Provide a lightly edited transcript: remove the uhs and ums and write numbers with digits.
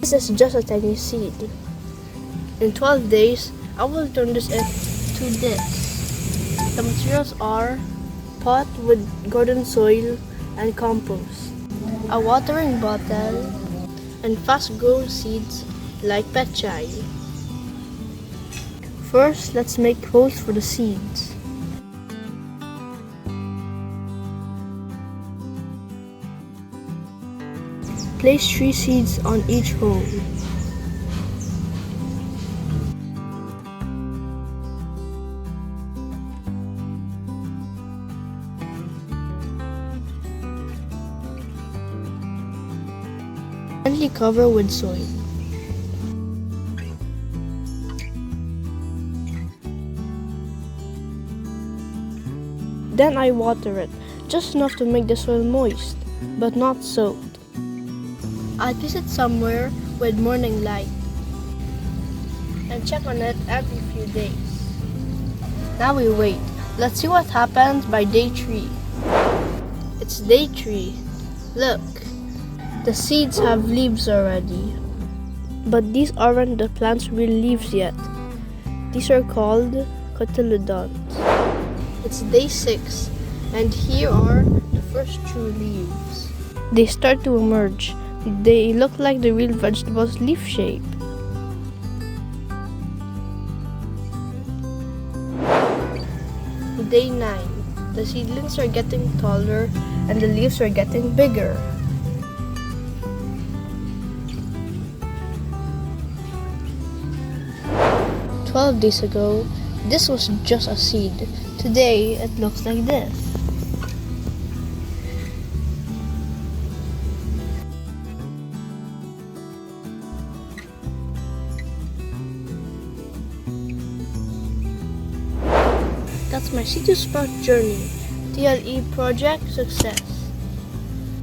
This is just a tiny seed. In 12 days, I will turn this into this. The materials are pot with garden soil and compost, a watering bottle, and fast-growing seeds like Pechay. First, let's make holes for the seeds. Place 3 seeds on each hole. Gently cover with soil. Then I water it, just enough to make the soil moist, but not soaked. I place it somewhere with morning light and check on it every few days. Now we wait. Let's see what happens by day 3. It's day 3. Look, the seeds have leaves already. But these aren't the plant's real leaves yet. These are called cotyledons. It's day 6, and here are the first true leaves. They start to emerge. They look like the real vegetable's leaf shape. Day 9. The seedlings are getting taller and the leaves are getting bigger. "12 days ago, this was just a seed. Today, it looks like this." That's my Seed to Sprout journey. TLE project success.